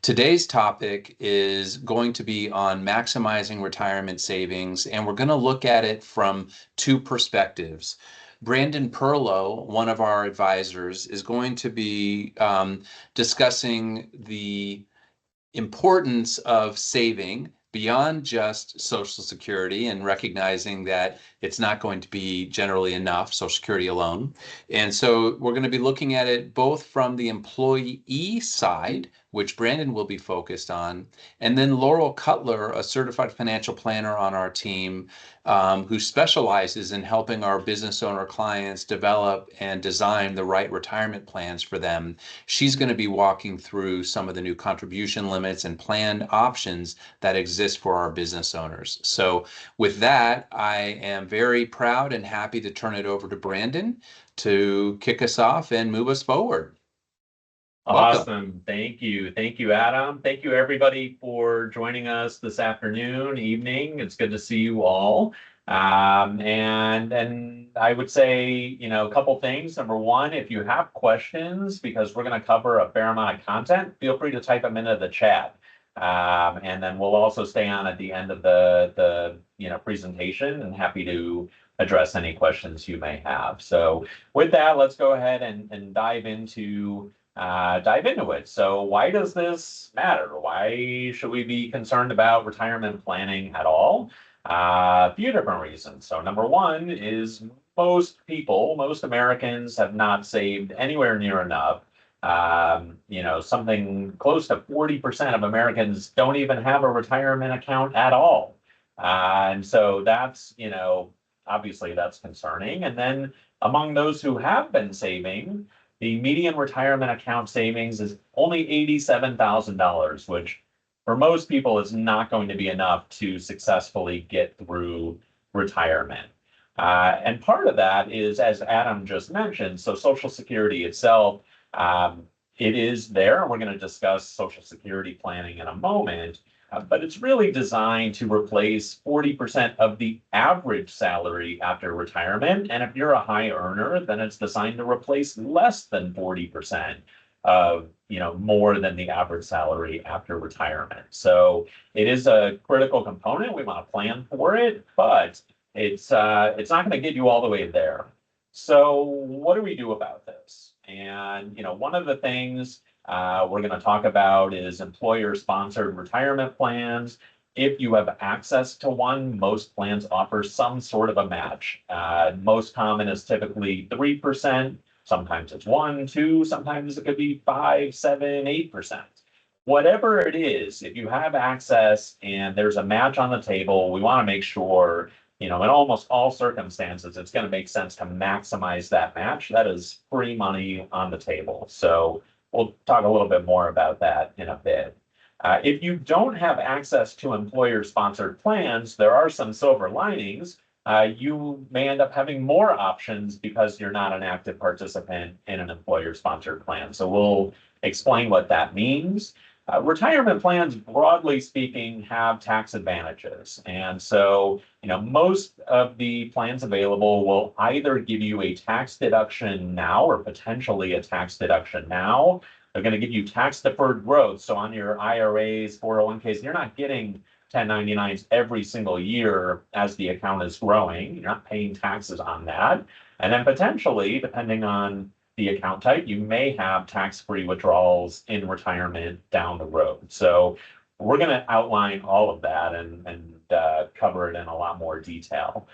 Today's topic is going to be on maximizing retirement savings, and we're going to look at it from two perspectives. Brandon Perlow, one of our advisors, is going to be discussing the importance of saving beyond just Social Security and recognizing that it's not going to be generally enough, Social Security alone. And so we're going to be looking at it both from the employee side, which Brandon will be focused on, and then Laurel Cutler, a certified financial planner on our team, who specializes in helping our business owner clients develop and design the right retirement plans for them. She's going to be walking through some of the new contribution limits and plan options that exist for our business owners. So with that, I am very proud and happy to turn it over to Brandon to kick us off and move us forward. Welcome. Awesome. Thank you. Thank you, Adam. Thank you, everybody, for joining us this afternoon, evening. It's good to see you all. And I would say, a couple things. Number one, if you have questions, because we're going to cover a fair amount of content, feel free to type them into the chat. And then we'll also stay on at the end of the presentation and happy to address any questions you may have. So with that, let's go ahead and dive into it. So why does this matter? Why should we be concerned about retirement planning at all? A few different reasons. So number one is most Americans have not saved anywhere near enough. Something close to 40% of Americans don't even have a retirement account at all. And so that's, obviously that's concerning. And then among those who have been saving, the median retirement account savings is only $87,000, which for most people is not going to be enough to successfully get through retirement. And part of that is, as Adam just mentioned, so Social Security itself, it is there. We're going to discuss Social Security planning in a moment. But it's really designed to replace 40% of the average salary after retirement. And if you're a high earner, then it's designed to replace less than 40% of, more than the average salary after retirement. So it is a critical component. We want to plan for it, but it's not going to get you all the way there. So what do we do about this? And, one of the things we're going to talk about is employer-sponsored retirement plans. If you have access to one, most plans offer some sort of a match. Most common is typically 3%. Sometimes it's 1, 2, sometimes it could be 5, 7, 8%. Whatever it is, if you have access and there's a match on the table, we want to make sure, in almost all circumstances, it's going to make sense to maximize that match. That is free money on the table. So we'll talk a little bit more about that in a bit. If you don't have access to employer-sponsored plans, there are some silver linings. You may end up having more options because you're not an active participant in an employer-sponsored plan. So we'll explain what that means. Retirement plans, broadly speaking, have tax advantages. And so, most of the plans available will either give you a tax deduction now or potentially a tax deduction now. They're going to give you tax deferred growth. So on your IRAs, 401ks, you're not getting 1099s every single year as the account is growing. You're not paying taxes on that. And then potentially, depending on the account type, you may have tax-free withdrawals in retirement down the road. So we're going to outline all of that and cover it in a lot more detail.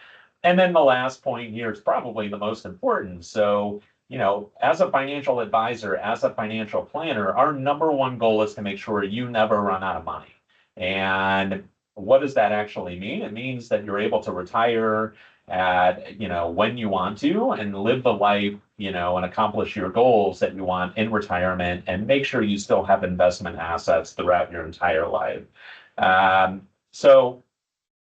And then the last point here is probably the most important. So, as a financial advisor, as a financial planner, our number one goal is to make sure you never run out of money. And what does that actually mean? It means that you're able to retire at, when you want to and live the life, and accomplish your goals that you want in retirement and make sure you still have investment assets throughout your entire life. So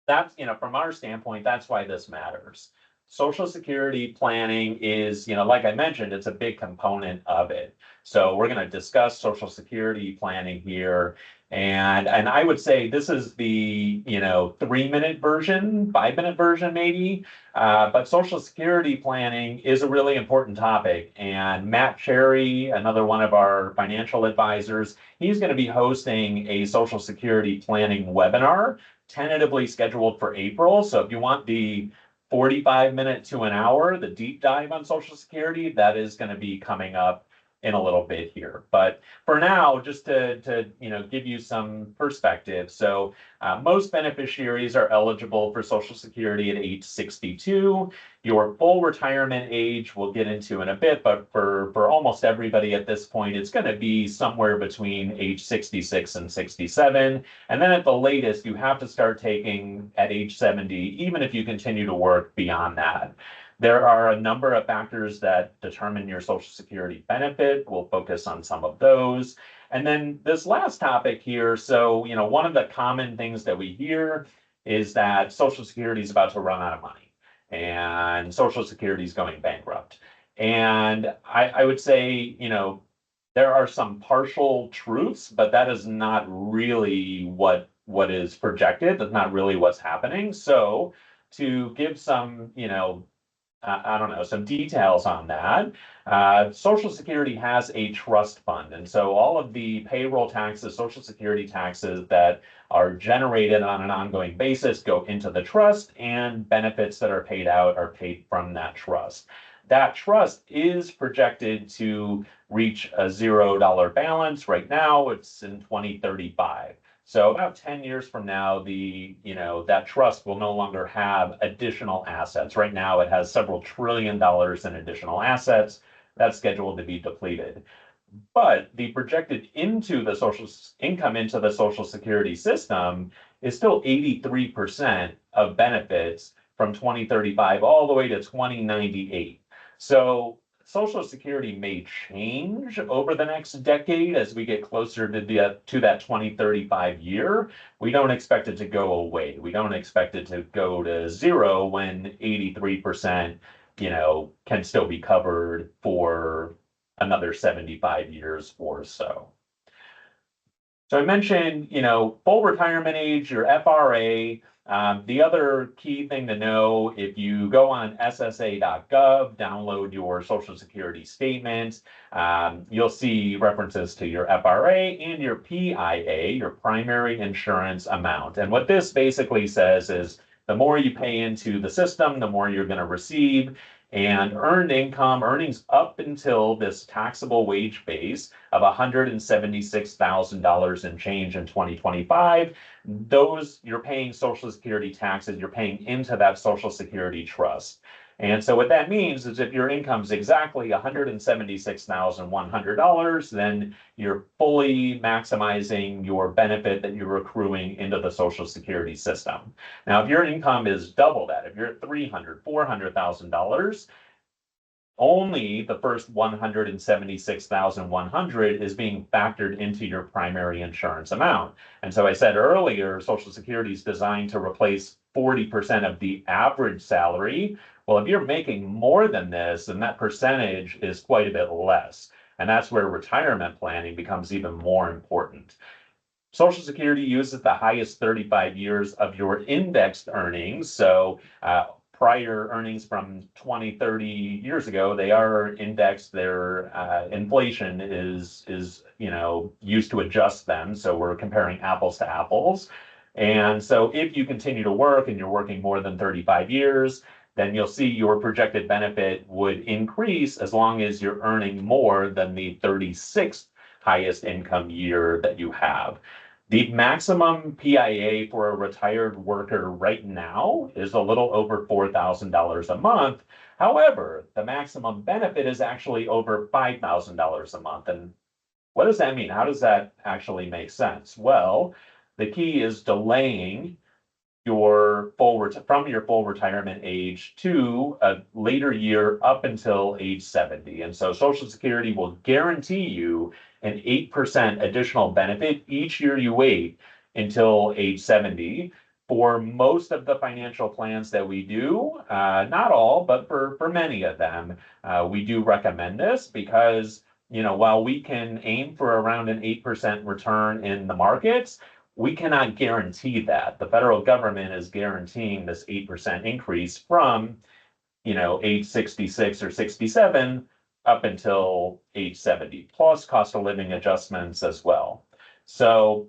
that's, from our standpoint, that's why this matters. Social Security planning is, like I mentioned, it's a big component of it. So we're going to discuss Social Security planning here. And I would say this is the, 3-minute version, 5-minute version maybe. But Social Security planning is a really important topic. And Matt Cherry, another one of our financial advisors, he's going to be hosting a Social Security planning webinar, tentatively scheduled for April. So if you want the 45-minute to an hour, the deep dive on Social Security, that is going to be coming up in a little bit here. But for now, just to give you some perspective. So most beneficiaries are eligible for Social Security at age 62. Your full retirement age we'll get into in a bit, but for almost everybody at this point, it's going to be somewhere between age 66 and 67. And then at the latest, you have to start taking at age 70, even if you continue to work beyond that. There are a number of factors that determine your Social Security benefit. We'll focus on some of those. And then this last topic here, so, one of the common things that we hear is that Social Security is about to run out of money and Social Security is going bankrupt. And I would say, there are some partial truths, but that is not really what is projected. That's not really what's happening. So to give some, I don't know, some details on that. Social Security has a trust fund. And so all of the payroll taxes, Social Security taxes that are generated on an ongoing basis go into the trust, and benefits that are paid out are paid from that trust. That trust is projected to reach a $0 balance. Right now, it's in 2035. So about 10 years from now, that trust will no longer have additional assets. Right now, it has several $1 trillion in additional assets. That's scheduled to be depleted. But the projected into the social income into the Social Security system is still 83% of benefits from 2035 all the way to 2098. So Social Security may change over the next decade as we get closer to that 2035 year. We don't expect it to go away. We don't expect it to go to zero when 83%, can still be covered for another 75 years or so. So I mentioned, full retirement age, your FRA. The other key thing to know, if you go on SSA.gov, download your Social Security statement, you'll see references to your FRA and your PIA, your primary insurance amount. And what this basically says is the more you pay into the system, the more you're going to receive. And earned income, earnings up until this taxable wage base of $176,000 and change in 2025, those you're paying Social Security taxes, you're paying into that Social Security trust. And so what that means is if your income is exactly $176,100, then you're fully maximizing your benefit that you're accruing into the Social Security system. Now, if your income is double that, if you're at $300,000, $400,000, only the first $176,100 is being factored into your primary insurance amount. And so I said earlier, Social Security is designed to replace 40% of the average salary. Well, if you're making more than this, then that percentage is quite a bit less. And that's where retirement planning becomes even more important. Social Security uses the highest 35 years of your indexed earnings. So prior earnings from 20, 30 years ago, they are indexed. Their inflation is used to adjust them. So we're comparing apples to apples. And so if you continue to work and you're working more than 35 years, then you'll see your projected benefit would increase as long as you're earning more than the 36th highest income year that you have. The maximum PIA for a retired worker right now is a little over $4,000 a month. However, the maximum benefit is actually over $5,000 a month. And what does that mean? How does that actually make sense? Well, the key is delaying your from your full retirement age to a later year up until age 70. And so Social Security will guarantee you an 8% additional benefit each year you wait until age 70. For most of the financial plans that we do, not all, but for many of them, we do recommend this because, while we can aim for around an 8% return in the markets, we cannot guarantee that. The federal government is guaranteeing this 8% increase from, age 66 or 67 up until age 70, plus cost of living adjustments as well. So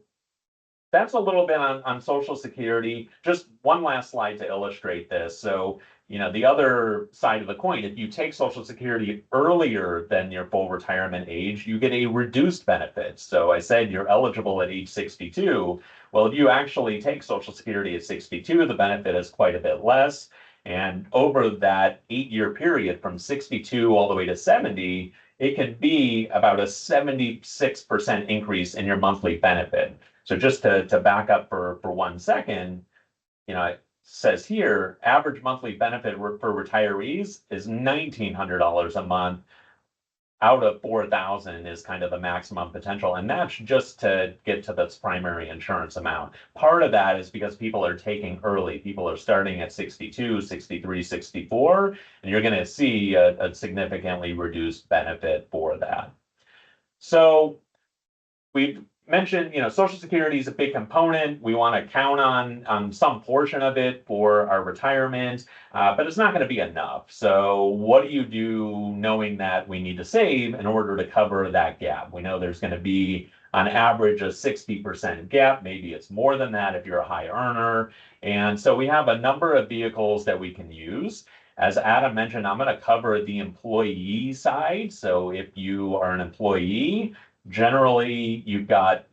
that's a little bit on Social Security. Just one last slide to illustrate this. So, the other side of the coin, if you take Social Security earlier than your full retirement age, you get a reduced benefit. So I said you're eligible at age 62. Well, if you actually take Social Security at 62, the benefit is quite a bit less. And over that 8-year period from 62 all the way to 70, it can be about a 76% increase in your monthly benefit. So just to back up for 1 second, it says here, average monthly benefit for retirees is $1,900 a month. Out of 4,000 is kind of the maximum potential. And that's just to get to this primary insurance amount. Part of that is because people are taking early. People are starting at 62, 63, 64, and you're going to see a significantly reduced benefit for that. So we've mentioned, Social Security is a big component. We want to count on some portion of it for our retirement, but it's not going to be enough. So what do you do knowing that we need to save in order to cover that gap? We know there's going to be on average a 60% gap. Maybe it's more than that if you're a high earner. And so we have a number of vehicles that we can use. As Adam mentioned, I'm going to cover the employee side. So if you are an employee, generally, you've got,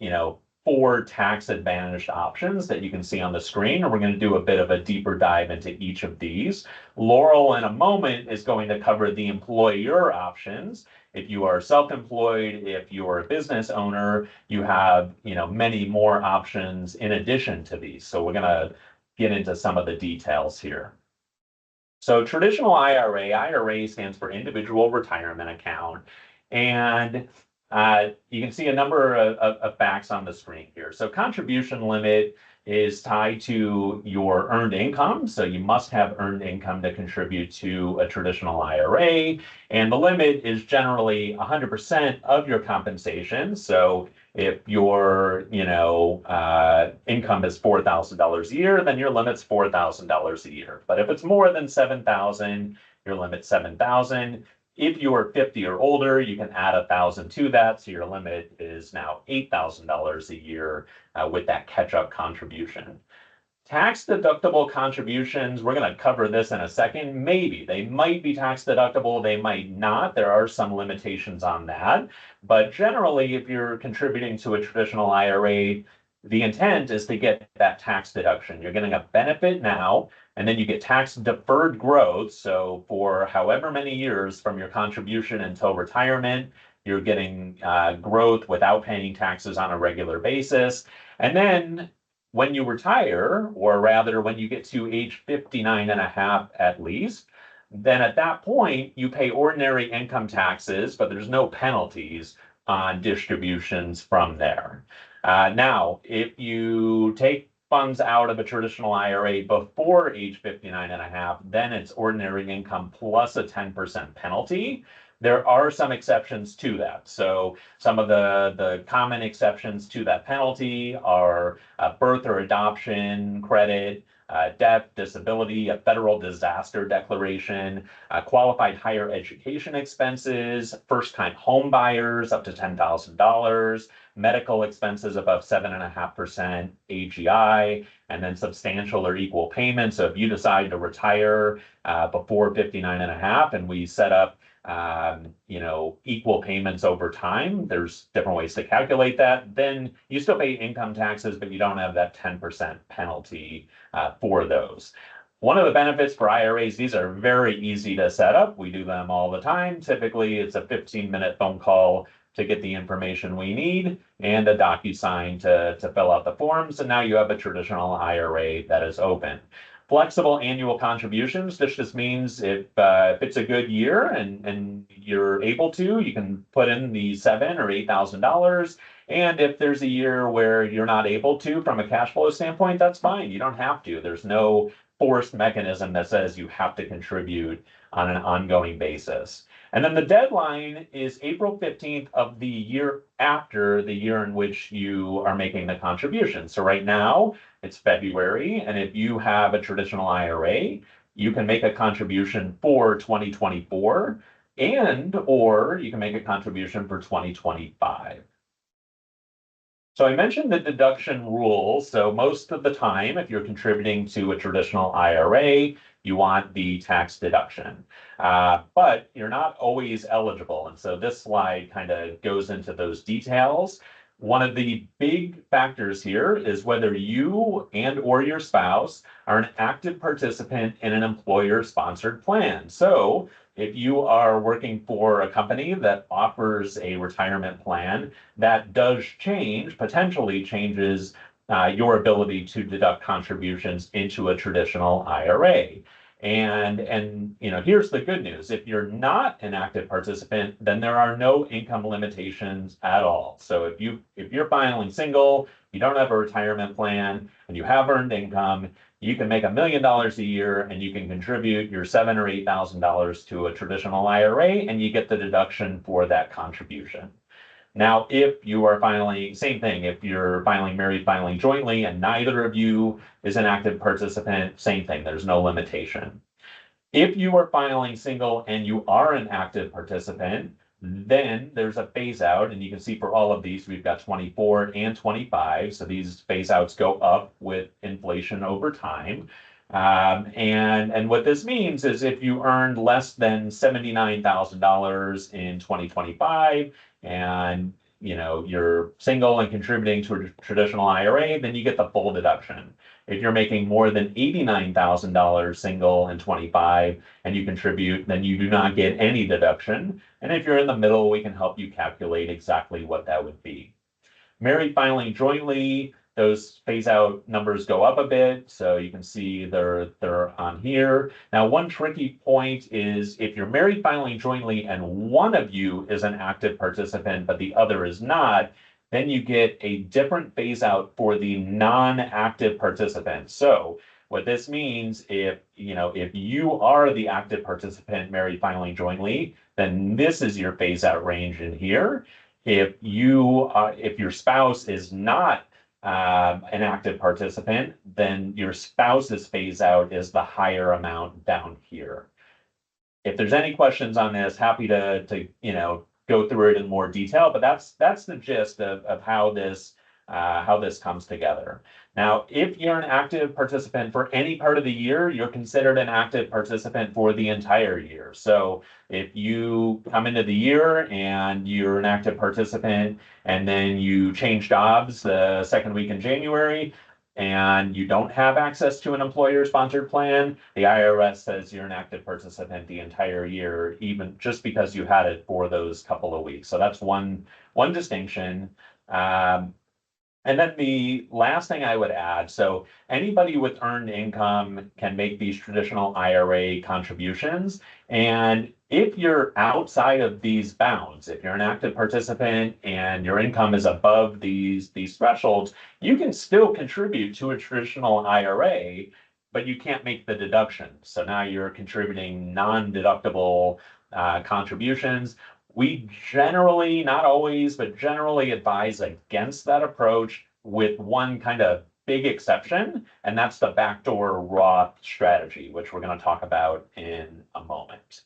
4 tax advantaged options that you can see on the screen, and we're going to do a bit of a deeper dive into each of these. Laurel, in a moment, is going to cover the employer options. If you are self-employed, if you are a business owner, you have, many more options in addition to these. So we're going to get into some of the details here. So traditional IRA stands for individual retirement account. And you can see a number of facts on the screen here. So contribution limit is tied to your earned income. So you must have earned income to contribute to a traditional IRA. And the limit is generally 100% of your compensation. So if your, income is $4,000 a year, then your limit's $4,000 a year. But if it's more than $7,000, your limit's $7,000. If you are 50 or older, you can add 1,000 to that. So your limit is now $8,000 a year with that catch-up contribution. Tax deductible contributions, we're going to cover this in a second. Maybe they might be tax deductible, they might not. There are some limitations on that. But generally, if you're contributing to a traditional IRA, the intent is to get that tax deduction. You're getting a benefit now, and then you get tax deferred growth. So for however many years from your contribution until retirement, you're getting growth without paying taxes on a regular basis. And then when you retire, or rather when you get to age 59 and a half at least, then at that point you pay ordinary income taxes, but there's no penalties on distributions from there. Now, if you take funds out of a traditional IRA before age 59 and a half, then it's ordinary income plus a 10% penalty. There are some exceptions to that. So some of the common exceptions to that penalty are birth or adoption credit, death, disability, a federal disaster declaration, qualified higher education expenses, first-time home buyers up to $10,000, medical expenses above 7.5% AGI, and then substantial or equal payments. So if you decide to retire before 59 and a half, and we set up equal payments over time, there's different ways to calculate that, then you still pay income taxes, but you don't have that 10% penalty for those. One of the benefits for IRAs, these are very easy to set up. We do them all the time. Typically, it's a 15-minute phone call to get the information we need and a DocuSign to fill out the forms. And now you have a traditional IRA that is open. Flexible annual contributions. This just means if it's a good year and you're able to, you can put in the $7,000 or $8,000, And if there's a year where you're not able to, from a cash flow standpoint, that's fine. You don't have to. There's no forced mechanism that says you have to contribute on an ongoing basis. And then the deadline is April 15th of the year after the year in which you are making the contribution. So right now it's February, and if you have a traditional IRA, you can make a contribution for 2024 and or you can make a contribution for 2025. So I mentioned the deduction rule. So most of the time, if you're contributing to a traditional IRA, you want the tax deduction, but you're not always eligible. And so this slide kind of goes into those details. One of the big factors here is whether you and or your spouse are an active participant in an employer-sponsored plan. So if you are working for a company that offers a retirement plan, that does change, potentially changes your ability to deduct contributions into a traditional IRA. And here's the good news. If you're not an active participant, then there are no income limitations at all. So if you're filing single, you don't have a retirement plan, and you have earned income, you can make $1 million a year and you can contribute your $7,000 or $8,000 to a traditional IRA, and you get the deduction for that contribution. Now, if you are filing, same thing, if you're filing married, filing jointly, and neither of you is an active participant, same thing, there's no limitation. If you are filing single and you are an active participant, then there's a phase out, and you can see for all of these, we've got 24 and 25. So these phase outs go up with inflation over time. And what this means is if you earned less than $79,000 in 2025 and you're single and contributing to a traditional IRA, then you get the full deduction. If you're making more than $89,000 single in 25 and you contribute, then you do not get any deduction. And if you're in the middle, we can help you calculate exactly what that would be. Married filing jointly, those phase out numbers go up a bit. So you can see they're on here. Now, one tricky point is if you're married filing jointly and one of you is an active participant, but the other is not, then you get a different phase out for the non-active participant. So what this means, if you are the active participant married filing jointly, then this is your phase out range in here. If your spouse is not an active participant, then your spouse's phase out is the higher amount down here. If there's any questions on this, happy to go through it in more detail, but that's the gist of how this comes together. Now, if you're an active participant for any part of the year, you're considered an active participant for the entire year. So if you come into the year and you're an active participant and then you change jobs the second week in January, and you don't have access to an employer-sponsored plan, the IRS says you're an active participant the entire year, even just because you had it for those couple of weeks. So that's one distinction. And then the last thing I would add, so anybody with earned income can make these traditional IRA contributions. And if you're outside of these bounds, if you're an active participant and your income is above these thresholds, you can still contribute to a traditional IRA, but you can't make the deduction. So now you're contributing non-deductible contributions. We generally, not always, but generally advise against that approach with one kind of big exception, and that's the backdoor Roth strategy, which we're going to talk about in a moment.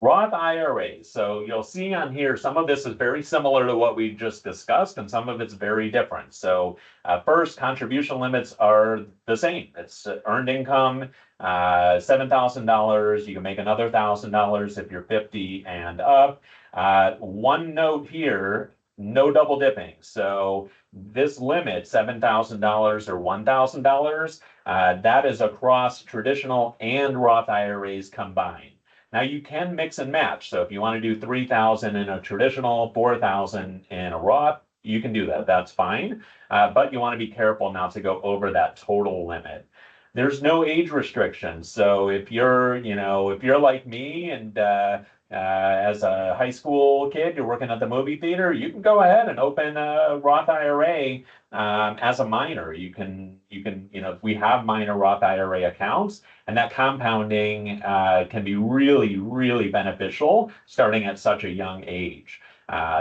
Roth IRAs. So you'll see on here, some of this is very similar to what we just discussed, and some of it's very different. So first, contribution limits are the same. It's earned income, $7,000. You can make another $1,000 if you're 50 and up. One note here, no double dipping. So this limit, $7,000 or $1,000, that is across traditional and Roth IRAs combined. Now you can mix and match. So if you want to do 3,000 in a traditional, 4,000 in a Roth, you can do that. That's fine. But you want to be careful not to go over that total limit. There's no age restriction. So if you're like me and As a high school kid, you're working at the movie theater, you can go ahead and open a Roth IRA as a minor. We have minor Roth IRA accounts, and that compounding can be really, really beneficial starting at such a young age.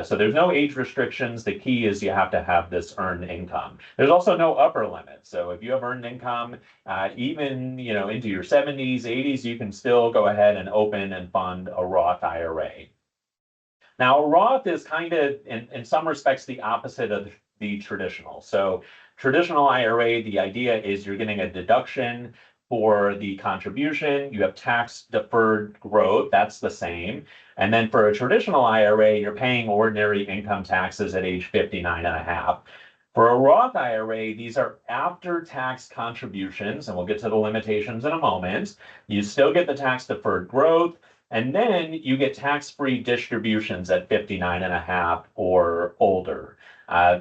So there's no age restrictions. The key is you have to have this earned income. There's also no upper limit. So if you have earned income, even into your 70s, 80s, you can still go ahead and open and fund a Roth IRA. Now, a Roth is kind of, in some respects, the opposite of the traditional. So traditional IRA, the idea is you're getting a deduction for the contribution. You have tax deferred growth. That's the same. And then for a traditional IRA, you're paying ordinary income taxes at age 59 and a half. For a Roth IRA, these are after-tax contributions, and we'll get to the limitations in a moment. You still get the tax deferred growth, and then you get tax-free distributions at 59 and a half or older.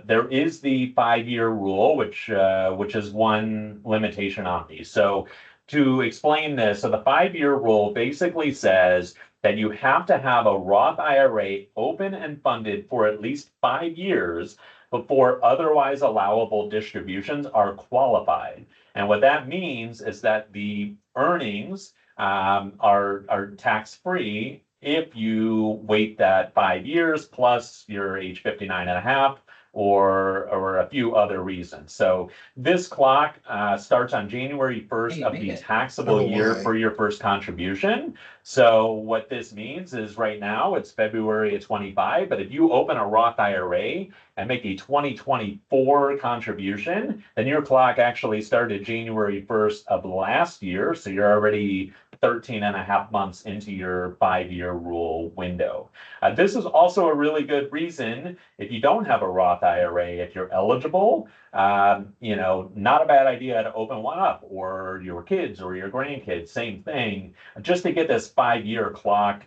There is the 5-year rule, which is one limitation on these. So to explain this, so the 5-year rule basically says that you have to have a Roth IRA open and funded for at least 5 years before otherwise allowable distributions are qualified. And what that means is that the earnings are tax-free if you wait that 5 years plus your age 59 and a half or a few other reasons. So this clock starts on January 1st of the taxable year for your first contribution. So what this means is right now it's February of 25, but if you open a Roth IRA and make a 2024 contribution, then your clock actually started January 1st of last year. So you're already 13 and a half months into your 5-year rule window. This is also a really good reason if you don't have a Roth IRA, if you're eligible, not a bad idea to open one up, or your kids or your grandkids, same thing, just to get this 5-year clock,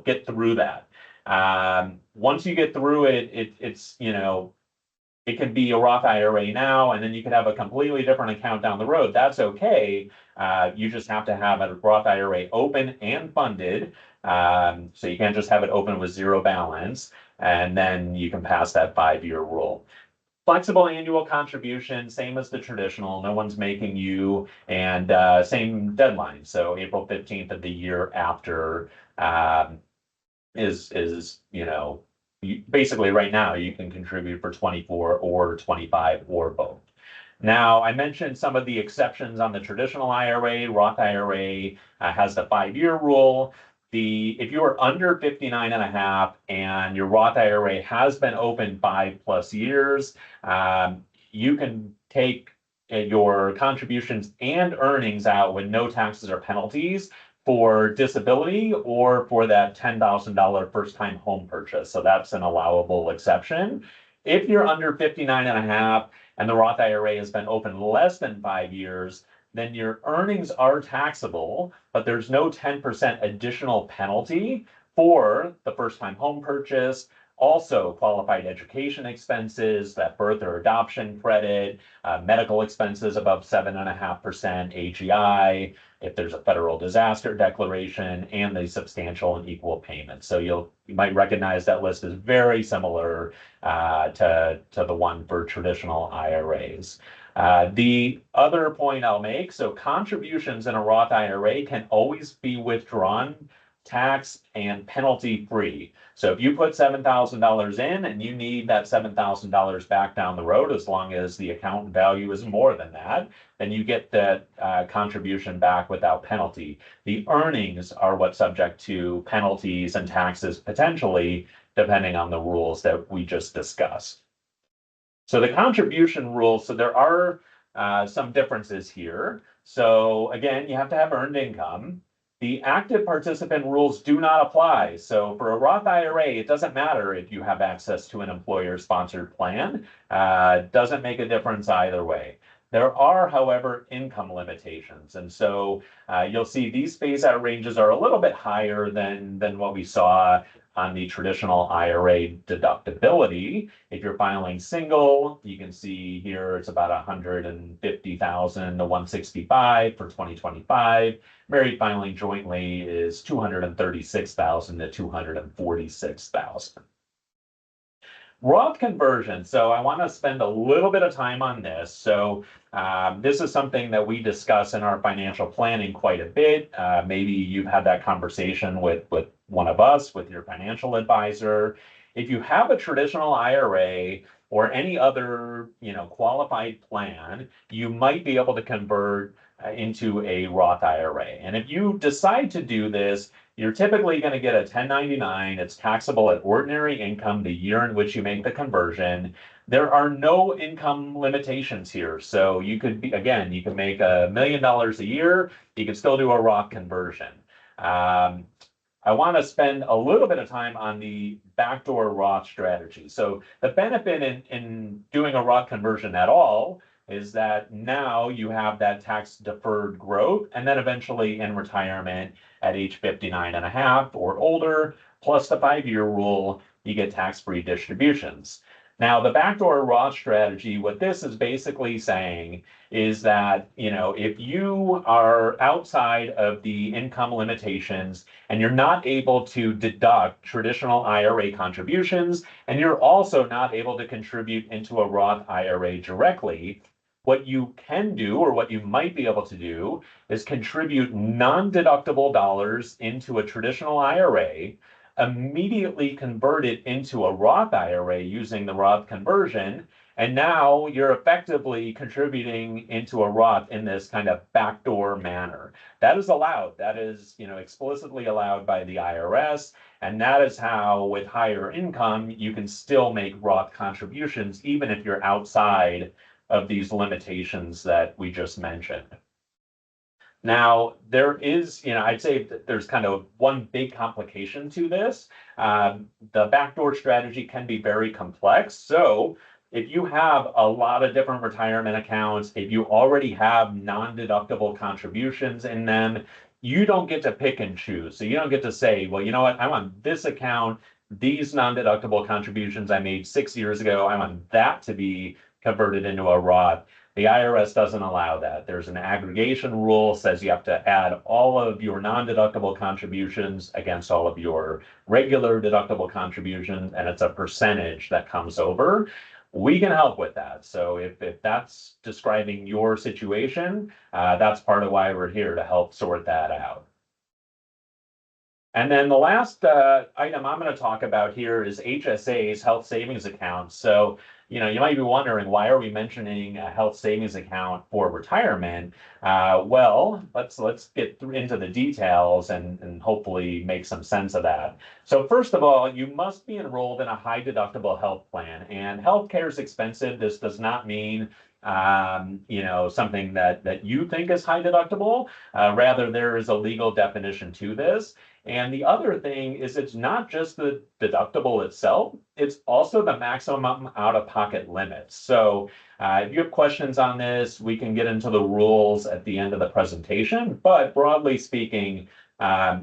get through that. Once you get through it, it can be a Roth IRA now, and then you can have a completely different account down the road. That's okay. You just have to have a Roth IRA open and funded. So you can't just have it open with zero balance, and then you can pass that 5-year rule. Flexible annual contribution, same as the traditional. No one's making you, and same deadline. So April 15th of the year after basically right now you can contribute for 24 or 25 or both. Now, I mentioned some of the exceptions on the traditional IRA. Roth IRA has the 5-year rule. If you are under 59 and a half and your Roth IRA has been open 5+ years, you can take your contributions and earnings out with no taxes or penalties for disability or for that $10,000 first-time home purchase. So that's an allowable exception. If you're under 59 and a half and the Roth IRA has been open less than 5 years, then your earnings are taxable, but there's no 10% additional penalty for the first-time home purchase. Also, qualified education expenses, that birth or adoption credit, medical expenses above 7.5% AGI, if there's a federal disaster declaration, and the substantial and equal payment. So you might recognize that list is very similar to the one for traditional IRAs. The other point I'll make, so contributions in a Roth IRA can always be withdrawn tax and penalty free. So if you put $7,000 in and you need that $7,000 back down the road, as long as the account value is more than that, then you get that contribution back without penalty. The earnings are what's subject to penalties and taxes potentially, depending on the rules that we just discussed. So the contribution rules, so there are some differences here. So again, you have to have earned income. The active participant rules do not apply. So for a Roth IRA, it doesn't matter if you have access to an employer-sponsored plan. Doesn't make a difference either way. There are, however, income limitations. And so you'll see these phase out ranges are a little bit higher than what we saw on the traditional IRA deductibility. If you're filing single, you can see here it's about 150,000 to 165 for 2025. Married filing jointly is 236,000 to 246,000. Roth conversion. So I want to spend a little bit of time on this. So this is something that we discuss in our financial planning quite a bit. Maybe you've had that conversation with one of us, with your financial advisor. If you have a traditional IRA or any other, qualified plan, you might be able to convert into a Roth IRA. And if you decide to do this, you're typically going to get a 1099. It's taxable at ordinary income the year in which you make the conversion. There are no income limitations here. So you could be, again, you can make $1 million a year. You can still do a Roth conversion. I want to spend a little bit of time on the backdoor Roth strategy. So the benefit in doing a Roth conversion at all is that now you have that tax deferred growth, and then eventually in retirement at age 59 and a half or older, plus the 5-year rule, you get tax-free distributions. Now, the backdoor Roth strategy, what this is basically saying is that, if you are outside of the income limitations and you're not able to deduct traditional IRA contributions, and you're also not able to contribute into a Roth IRA directly, what you can do, or what you might be able to do, is contribute non-deductible dollars into a traditional IRA, immediately convert it into a Roth IRA using the Roth conversion, and now you're effectively contributing into a Roth in this kind of backdoor manner. That is allowed. That is, explicitly allowed by the IRS, and that is how, with higher income, you can still make Roth contributions, even if you're outside of these limitations that we just mentioned. Now, there is, I'd say that there's kind of one big complication to this. The backdoor strategy can be very complex. So if you have a lot of different retirement accounts, if you already have non-deductible contributions in them, you don't get to pick and choose. So you don't get to say, well, you know what, I'm on this account, these non-deductible contributions I made 6 years ago, I want that to be converted into a Roth. The IRS doesn't allow that. There's an aggregation rule, says you have to add all of your non-deductible contributions against all of your regular deductible contributions, and it's a percentage that comes over. We can help with that. So if that's describing your situation, that's part of why we're here, to help sort that out. And then the last item I'm going to talk about here is HSAs, health savings accounts. So, you might be wondering, why are we mentioning a health savings account for retirement? Well, let's get into the details and hopefully make some sense of that. So first of all, you must be enrolled in a high deductible health plan, and healthcare is expensive. This does not mean something that you think is high deductible. Rather, there is a legal definition to this. And the other thing is, it's not just the deductible itself, it's also the maximum out-of-pocket limits. So if you have questions on this, we can get into the rules at the end of the presentation. But broadly speaking,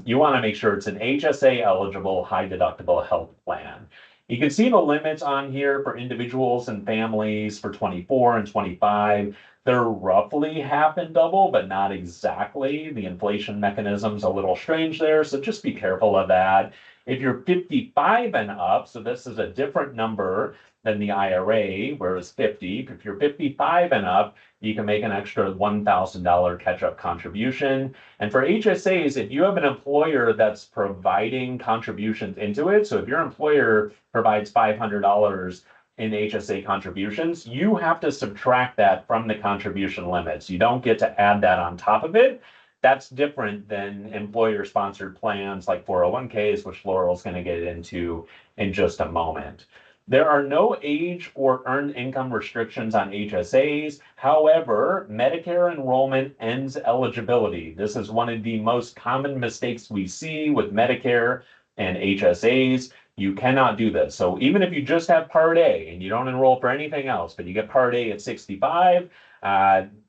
you want to make sure it's an HSA eligible high deductible health plan. You can see the limits on here for individuals and families for 24 and 25. They're roughly half and double, but not exactly. The inflation mechanism's a little strange there, so just be careful of that. If you're 55 and up, so this is a different number than the IRA, whereas 50, if you're 55 and up, you can make an extra $1,000 catch-up contribution. And for HSAs, if you have an employer that's providing contributions into it, so if your employer provides $500 in HSA contributions, you have to subtract that from the contribution limits. You don't get to add that on top of it. That's different than employer-sponsored plans like 401ks, which Laurel's going to get into in just a moment. There are no age or earned income restrictions on HSAs. However, Medicare enrollment ends eligibility. This is one of the most common mistakes we see with Medicare and HSAs. You cannot do this. So even if you just have Part A and you don't enroll for anything else, but you get Part A at 65,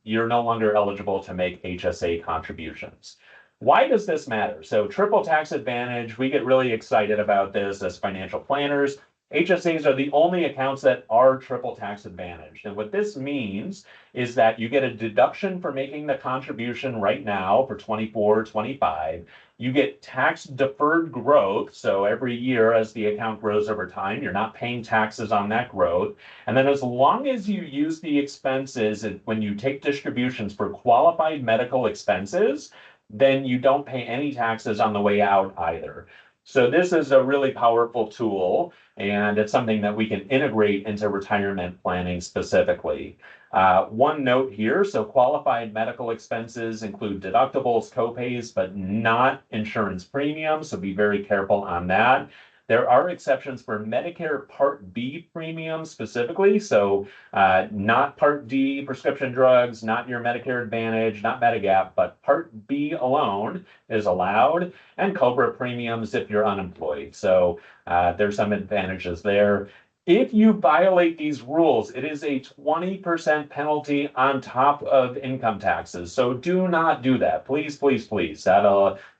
you're no longer eligible to make HSA contributions. Why does this matter? So triple tax advantage, we get really excited about this as financial planners. HSAs are the only accounts that are triple tax advantaged. And what this means is that you get a deduction for making the contribution right now for 24, 25. You get tax deferred growth. So every year as the account grows over time, you're not paying taxes on that growth. And then as long as you use the expenses when you take distributions for qualified medical expenses, then you don't pay any taxes on the way out either. So this is a really powerful tool, and it's something that we can integrate into retirement planning specifically. One note here, so qualified medical expenses include deductibles, copays, but not insurance premiums, so be very careful on that. There are exceptions for Medicare Part B premiums specifically, so not Part D prescription drugs, not your Medicare Advantage, not Medigap, but Part B alone is allowed, and COBRA premiums if you're unemployed. So there's some advantages there. If you violate these rules, it is a 20% penalty on top of income taxes. So do not do that. Please, please, please.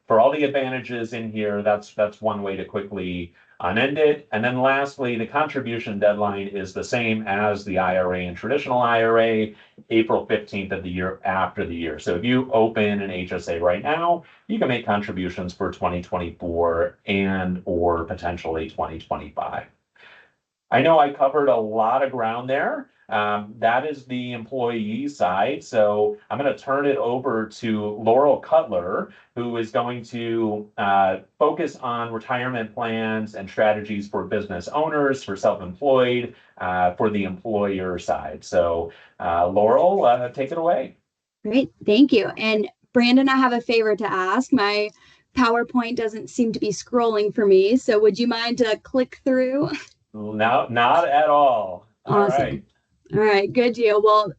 For all the advantages in here, that's one way to quickly unend it. And then lastly, the contribution deadline is the same as the IRA and traditional IRA, April 15th of the year after the year. So if you open an HSA right now, you can make contributions for 2024 and or potentially 2025. I know I covered a lot of ground there. That is the employee side. So I'm going to turn it over to Laurel Cutler, who is going to focus on retirement plans and strategies for business owners, for self-employed, for the employer side. So Laurel, take it away. Great, thank you. And Brandon, I have a favor to ask. My PowerPoint doesn't seem to be scrolling for me. So would you mind to click through? No, not at all. Awesome. All right, good deal. Well,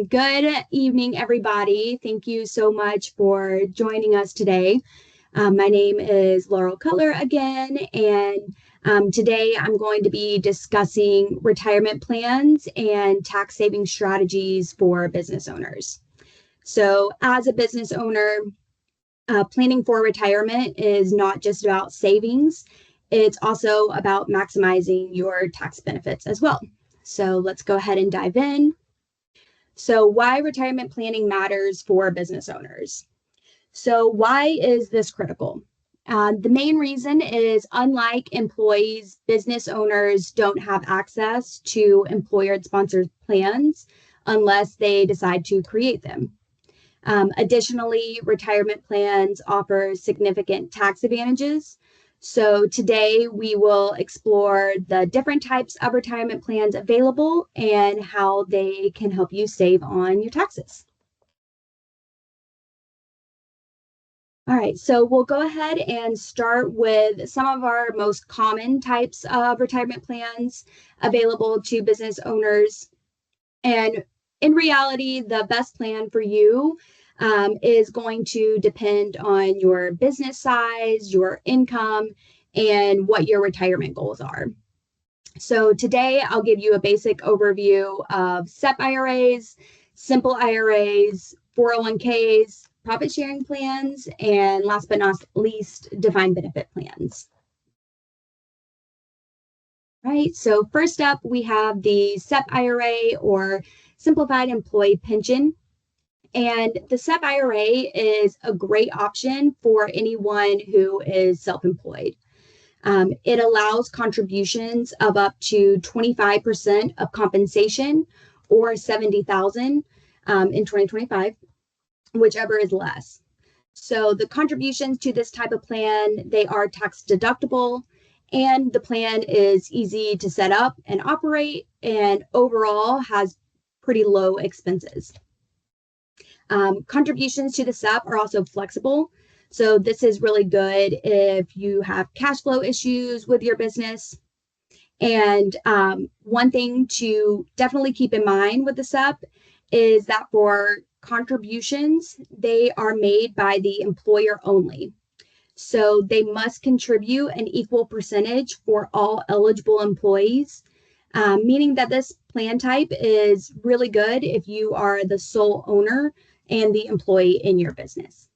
good evening, everybody. Thank you so much for joining us today. My name is Laurel Cutler again, and today I'm going to be discussing retirement plans and tax saving strategies for business owners. So as a business owner, planning for retirement is not just about savings. It's also about maximizing your tax benefits as well. So let's go ahead and dive in. So why retirement planning matters for business owners. So why is this critical? The main reason is, unlike employees, business owners don't have access to employer-sponsored plans unless they decide to create them. Additionally, retirement plans offer significant tax advantages. So today we will explore the different types of retirement plans available and how they can help you save on your taxes. All right, so we'll go ahead and start with some of our most common types of retirement plans available to business owners. And in reality, the best plan for you is going to depend on your business size, your income, and what your retirement goals are. So today I'll give you a basic overview of SEP IRAs, simple IRAs, 401ks, profit sharing plans, and last but not least, defined benefit plans. All right, so first up, we have the SEP IRA, or Simplified Employee Pension. And the SEP IRA is a great option for anyone who is self-employed. It allows contributions of up to 25% of compensation, or $70,000 in 2025, whichever is less. So the contributions to this type of plan, they are tax deductible, and the plan is easy to set up and operate, and overall has pretty low expenses. Contributions to the SEP are also flexible. So this is really good if you have cash flow issues with your business. And one thing to definitely keep in mind with the SEP is that for contributions, they are made by the employer only. So they must contribute an equal percentage for all eligible employees, meaning that this plan type is really good if you are the sole owner and the employee in your business.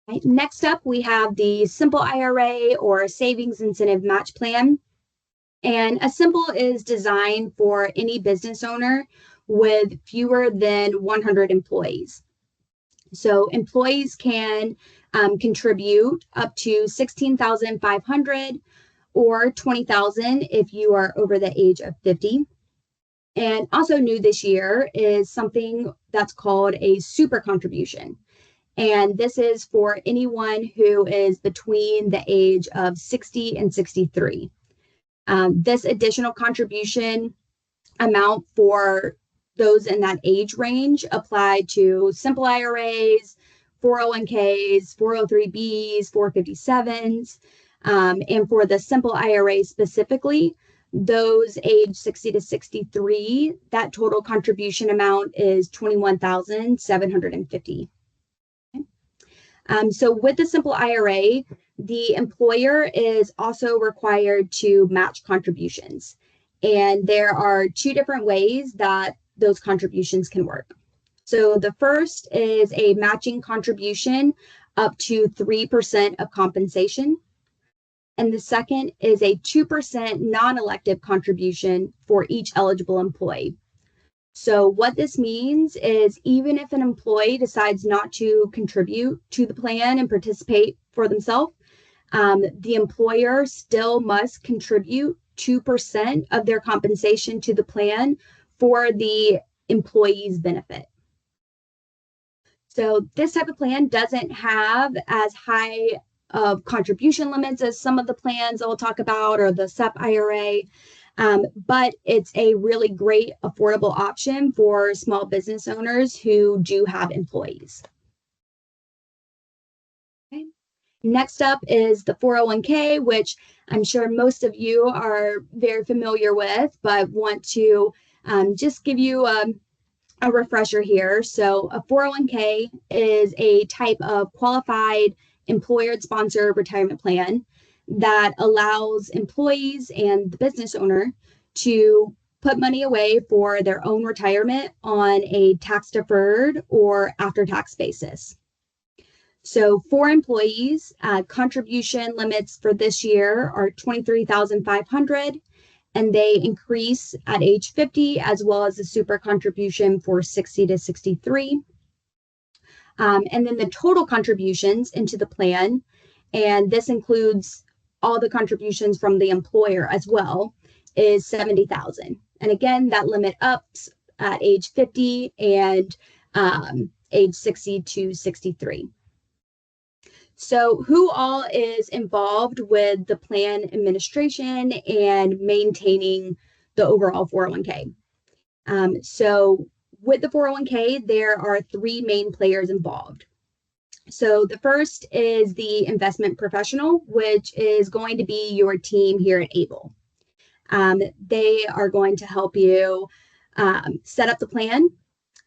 Right. Next up, we have the Simple IRA or Savings Incentive Match Plan. And a simple is designed for any business owner with fewer than 100 employees. So employees can contribute up to 16,500 or 20,000 if you are over the age of 50. And also new this year is something that's called a super contribution. And this is for anyone who is between the age of 60 and 63. This additional contribution amount for those in that age range apply to simple IRAs, 401ks, 403bs, 457s, and for the simple IRA specifically, those age 60 to 63, that total contribution amount is 21,750. So with the simple IRA, the employer is also required to match contributions. And there are two different ways that those contributions can work. So the first is a matching contribution up to 3% of compensation. And the second is a 2% non-elective contribution for each eligible employee. So what this means is even if an employee decides not to contribute to the plan and participate for themselves, the employer still must contribute 2% of their compensation to the plan for the employee's benefit. So this type of plan doesn't have as high of contribution limits as some of the plans I'll talk about or the SEP IRA. But it's a really great affordable option for small business owners who do have employees. Okay. Next up is the 401k, which I'm sure most of you are very familiar with, but want to just give you a refresher here. So a 401k is a type of qualified employer-sponsored retirement plan that allows employees and the business owner to put money away for their own retirement on a tax-deferred or after-tax basis. So for employees, contribution limits for this year are 23,500, and they increase at age 50, as well as the super contribution for 60 to 63. And then the total contributions into the plan, and this includes all the contributions from the employer as well, is 70,000. And again, that limit ups at age 50 and age 60 to 63. So who all is involved with the plan administration and maintaining the overall 401k? So with the 401k, there are three main players involved. So the first is the investment professional, which is going to be your team here at Able. They are going to help you set up the plan.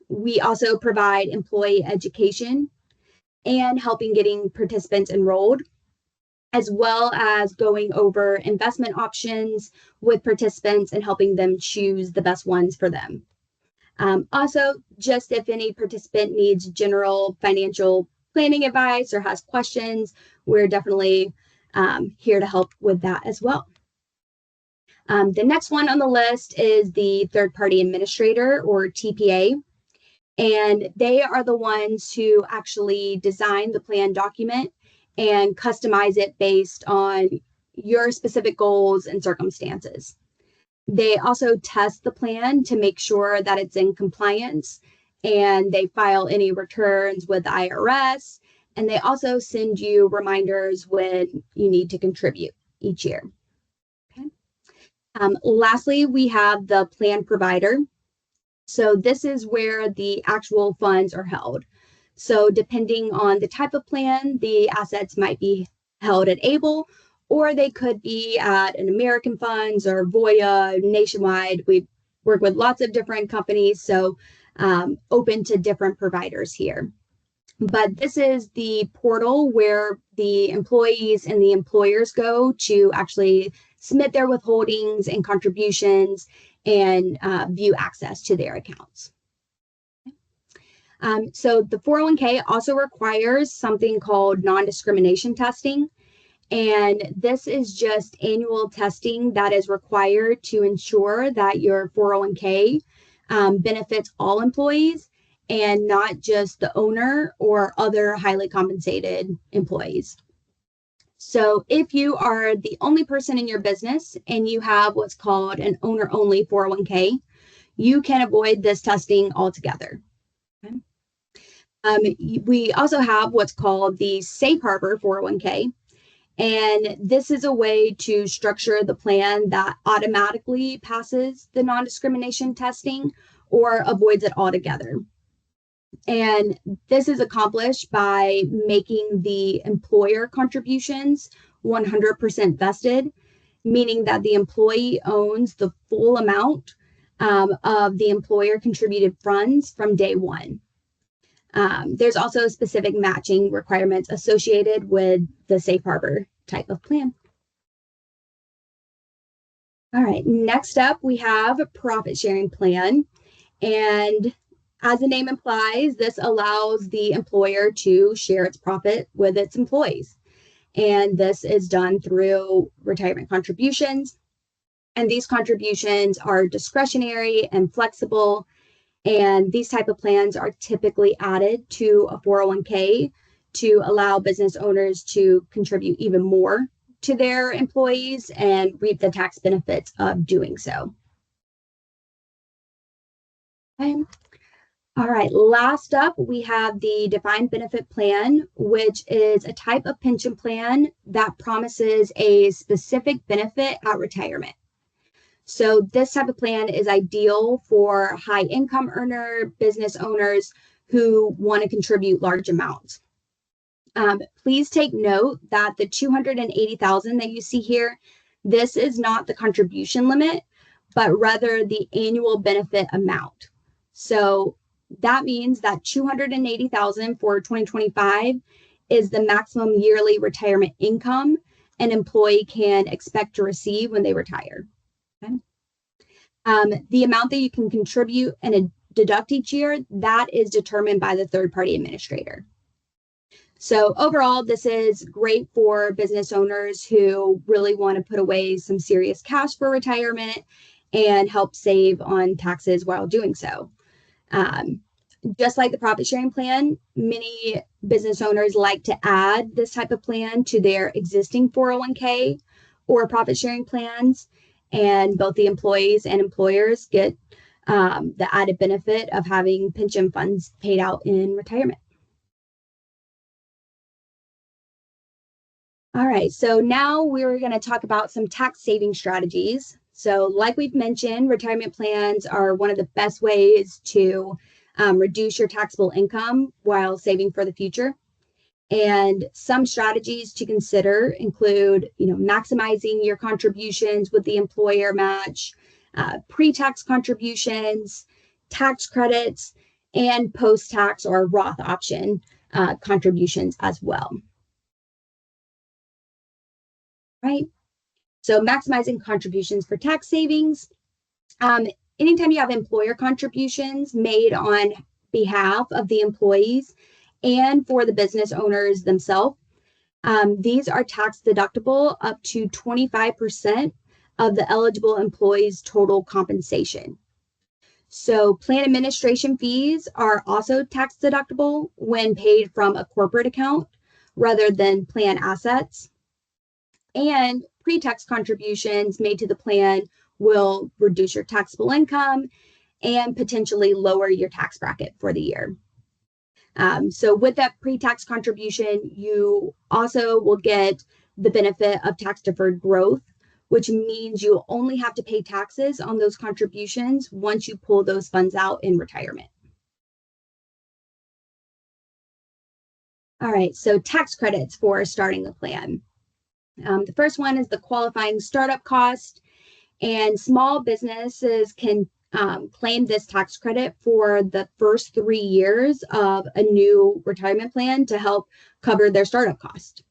We also provide employee education and helping getting participants enrolled, as well as going over investment options with participants and helping them choose the best ones for them. Also, just if any participant needs general financial planning advice or has questions, we're definitely here to help with that as well. The next one on the list is the third-party administrator or TPA, and they are the ones who actually design the plan document and customize it based on your specific goals and circumstances. They also test the plan to make sure that it's in compliance, and they file any returns with the IRS, and they also send you reminders when you need to contribute each year. Okay. Lastly, we have the plan provider. So this is where the actual funds are held. So depending on the type of plan, the assets might be held at Able, or they could be at an American Funds or Voya nationwide. We work with lots of different companies, so open to different providers here. But this is the portal where the employees and the employers go to actually submit their withholdings and contributions and view access to their accounts. So the 401k also requires something called non-discrimination testing. And this is just annual testing that is required to ensure that your 401k benefits all employees and not just the owner or other highly compensated employees. So if you are the only person in your business and you have what's called an owner-only 401k, you can avoid this testing altogether. Okay. We also have what's called the Safe Harbor 401k. And this is a way to structure the plan that automatically passes the non-discrimination testing or avoids it altogether. And this is accomplished by making the employer contributions 100% vested, meaning that the employee owns the full amount of the employer contributed funds from day one. There's also specific matching requirements associated with the safe harbor type of plan. All right, next up we have a profit sharing plan. And as the name implies, this allows the employer to share its profit with its employees. And this is done through retirement contributions. And these contributions are discretionary and flexible. And these type of plans are typically added to a 401k to allow business owners to contribute even more to their employees and reap the tax benefits of doing so. Okay. All right, last up, we have the defined benefit plan, which is a type of pension plan that promises a specific benefit at retirement. So this type of plan is ideal for high income earner business owners who want to contribute large amounts. Please take note that the $280,000 that you see here, this is not the contribution limit, but rather the annual benefit amount. So that means that $280,000 for 2025 is the maximum yearly retirement income an employee can expect to receive when they retire. Okay. The amount that you can contribute and deduct each year, that is determined by the third-party administrator. So overall, this is great for business owners who really want to put away some serious cash for retirement and help save on taxes while doing so. Just like the profit sharing plan, many business owners like to add this type of plan to their existing 401k or profit sharing plans, and both the employees and employers get the added benefit of having pension funds paid out in retirement. All right, so now we're going to talk about some tax saving strategies. So like we've mentioned, retirement plans are one of the best ways to reduce your taxable income while saving for the future. And some strategies to consider include, maximizing your contributions with the employer match, pre-tax contributions, tax credits, and post-tax or Roth option contributions as well. Right? So maximizing contributions for tax savings. Anytime you have employer contributions made on behalf of the employees and for the business owners themselves, these are tax deductible up to 25% of the eligible employee's total compensation. So plan administration fees are also tax deductible when paid from a corporate account rather than plan assets. And pre-tax contributions made to the plan will reduce your taxable income and potentially lower your tax bracket for the year. So with that pre-tax contribution, you also will get the benefit of tax deferred growth, which means you only have to pay taxes on those contributions once you pull those funds out in retirement. All right, so tax credits for starting the plan. The first one is the qualifying startup cost, and small businesses can claim this tax credit for the first 3 years of a new retirement plan to help cover their startup cost.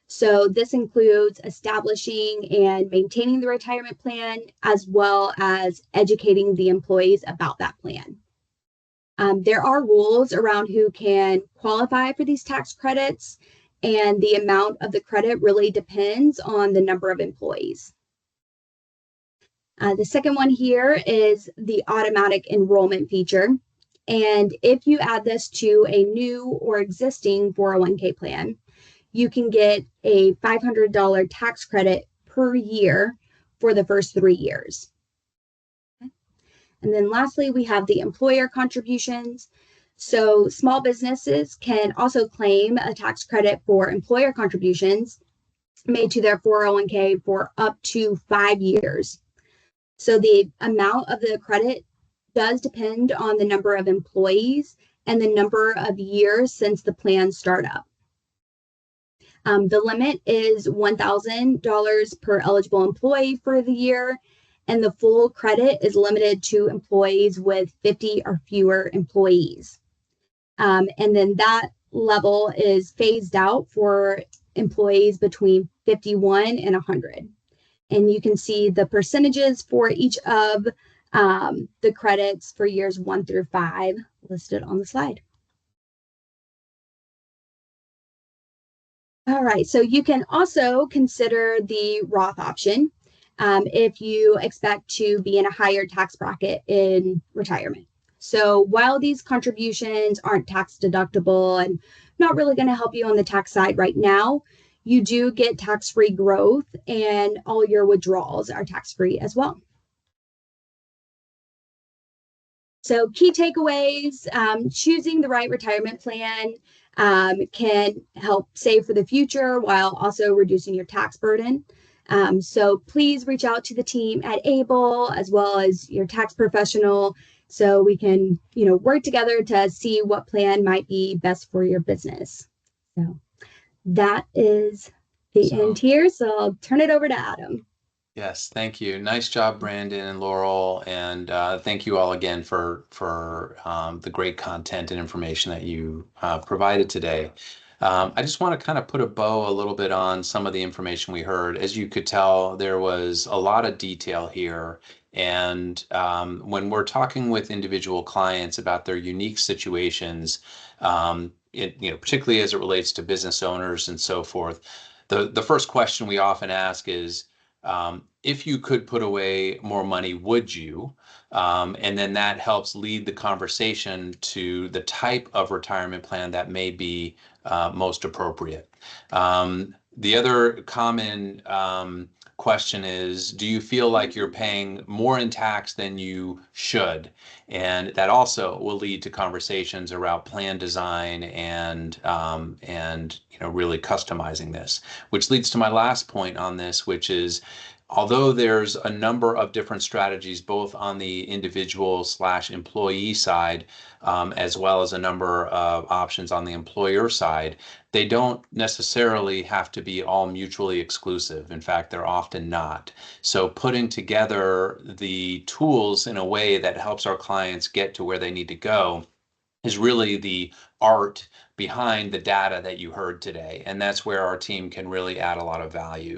So this includes establishing and maintaining the retirement plan, as well as educating the employees about that plan. There are rules around who can qualify for these tax credits, and the amount of the credit really depends on the number of employees. The second one here is the automatic enrollment feature. And if you add this to a new or existing 401k plan, you can get a $500 tax credit per year for the first 3 years. And then lastly, we have the employer contributions. So small businesses can also claim a tax credit for employer contributions made to their 401k for up to 5 years. So the amount of the credit does depend on the number of employees and the number of years since the plan startup. The limit is $1,000 per eligible employee for the year, and the full credit is limited to employees with 50 or fewer employees. And then that level is phased out for employees between 51 and 100. And you can see the percentages for each of the credits for years 1 through 5 listed on the slide. All right, so you can also consider the Roth option if you expect to be in a higher tax bracket in retirement. So while these contributions aren't tax deductible and not really going to help you on the tax side right now, you do get tax-free growth, and all your withdrawals are tax-free as well. So key takeaways, choosing the right retirement plan can help save for the future while also reducing your tax burden. So please reach out to the team at Able as well as your tax professional so we can, work together to see what plan might be best for your business. So that is the end here. So I'll turn it over to Adam. Yes, thank you. Nice job, Brandon and Laurel, and thank you all again for the great content and information that you provided today. I just want to kind of put a bow a little bit on some of the information we heard. As you could tell, there was a lot of detail here. And when we're talking with individual clients about their unique situations, particularly as it relates to business owners and so forth, the first question we often ask is, if you could put away more money, would you? And then that helps lead the conversation to the type of retirement plan that may be most appropriate. The other common question is, do you feel like you're paying more in tax than you should? And that also will lead to conversations around plan design and really customizing this, which leads to my last point on this, which is, although there's a number of different strategies, both on the individual/employee side, as well as a number of options on the employer side, they don't necessarily have to be all mutually exclusive. In fact, they're often not. So putting together the tools in a way that helps our clients get to where they need to go is really the art behind the data that you heard today. And that's where our team can really add a lot of value.